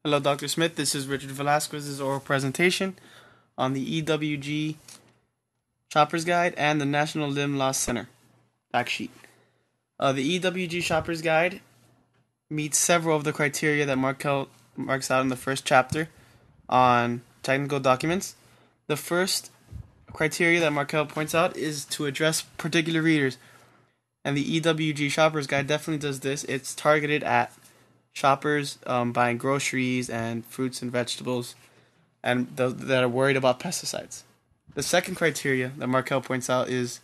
Hello, Dr. Smith. This is Richard Velasquez's oral presentation on the EWG Shopper's Guide and the National Limb Loss Center fact sheet. The EWG Shopper's Guide meets several of the criteria that Markel marks out in the first chapter on technical documents. The first criteria that Markel points out is to address particular readers, and the EWG Shopper's Guide definitely does this. It's targeted at shoppers buying groceries and fruits and vegetables and that are worried about pesticides. The second criteria that Markel points out is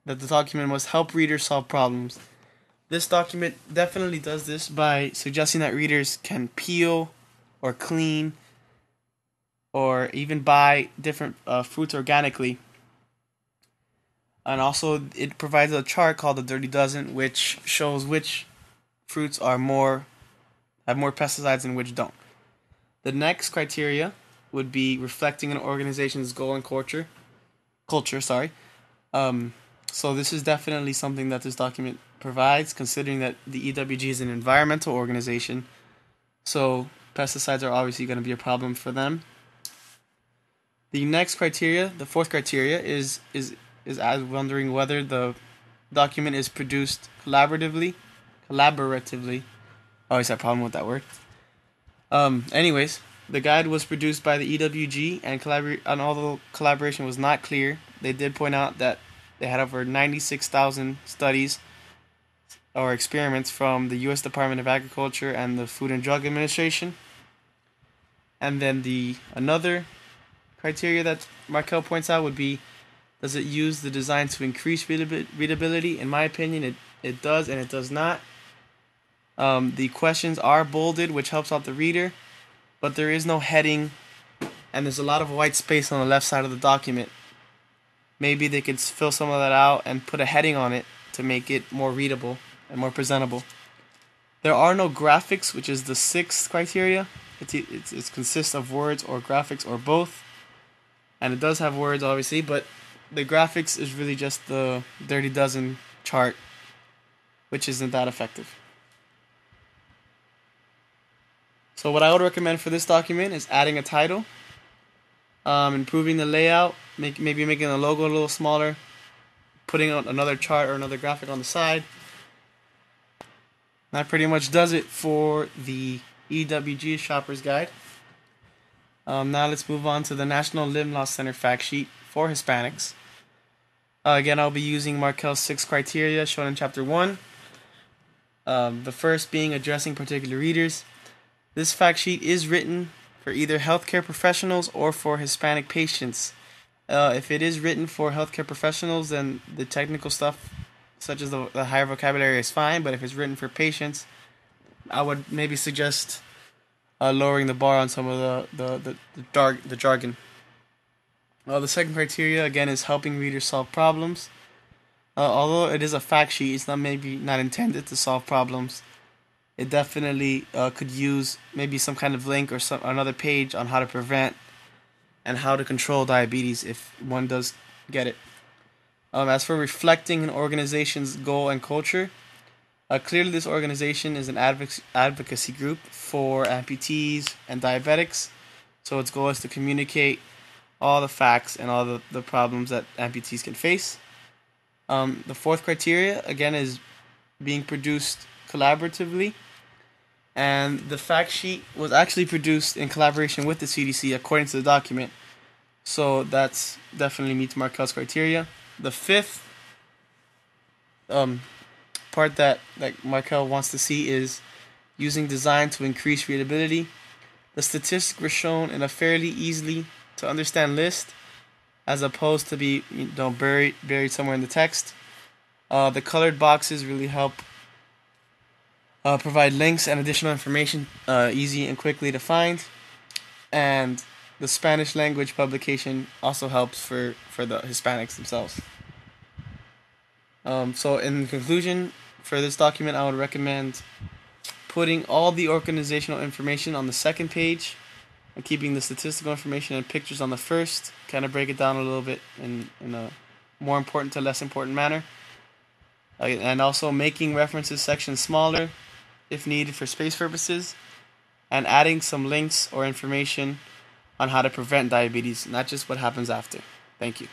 that the document must help readers solve problems. This document definitely does this by suggesting that readers can peel or clean or even buy different fruits organically. And also it provides a chart called the Dirty Dozen, which shows which fruits are have more pesticides and which don't. The next criteria would be reflecting an organization's goal and culture. So this is definitely something that this document provides, considering that the EWG is an environmental organization. So pesticides are obviously going to be a problem for them. The next criteria, the fourth criteria, is wondering whether the document is produced collaboratively. I always have a problem with that word. Anyways, the guide was produced by the EWG, and although collaboration was not clear, they did point out that they had over 96,000 studies or experiments from the U.S. Department of Agriculture and the Food and Drug Administration. And then another criteria that Markel points out would be, does it use the design to increase readability? In my opinion, it does and it does not. The questions are bolded, which helps out the reader, but there is no heading, and there's a lot of white space on the left side of the document. Maybe they could fill some of that out and put a heading on it to make it more readable and more presentable. There are no graphics, which is the sixth criteria. It consists of words or graphics or both, and it does have words, obviously, but the graphics is really just the Dirty Dozen chart, which isn't that effective. So what I would recommend for this document is adding a title, improving the layout, maybe making the logo a little smaller, putting on another chart or another graphic on the side. That pretty much does it for the EWG Shopper's Guide. Now let's move on to the National Limb Loss Center fact sheet for Hispanics. Again, I'll be using Markel's 6 criteria shown in Chapter 1. The first being addressing particular readers. This fact sheet is written for either healthcare professionals or for Hispanic patients. If it is written for healthcare professionals, then the technical stuff, such as the higher vocabulary, is fine. But if it's written for patients, I would maybe suggest lowering the bar on some of the jargon. The second criteria, again, is helping readers solve problems. Although it is a fact sheet, it's maybe not intended to solve problems. It definitely could use maybe some kind of link or another page on how to prevent and how to control diabetes if one does get it. As for reflecting an organization's goal and culture, clearly this organization is an advocacy group for amputees and diabetics, so its goal is to communicate all the facts and all the problems that amputees can face. The fourth criteria, again, is being produced collaboratively. And the fact sheet was actually produced in collaboration with the CDC according to the document. So that's definitely meets Markel's criteria. The fifth part that Markel wants to see is using design to increase readability. The statistics were shown in a fairly easily to understand list, as opposed to be buried somewhere in the text. The colored boxes really help provide links and additional information easy and quickly to find. And the Spanish language publication also helps for the Hispanics themselves. So in conclusion, for this document, I would recommend putting all the organizational information on the second page and keeping the statistical information and pictures on the first. Kind of break it down a little bit in a more important to less important manner. And also making references sections smaller if needed for space purposes, and adding some links or information on how to prevent diabetes, not just what happens after. Thank you.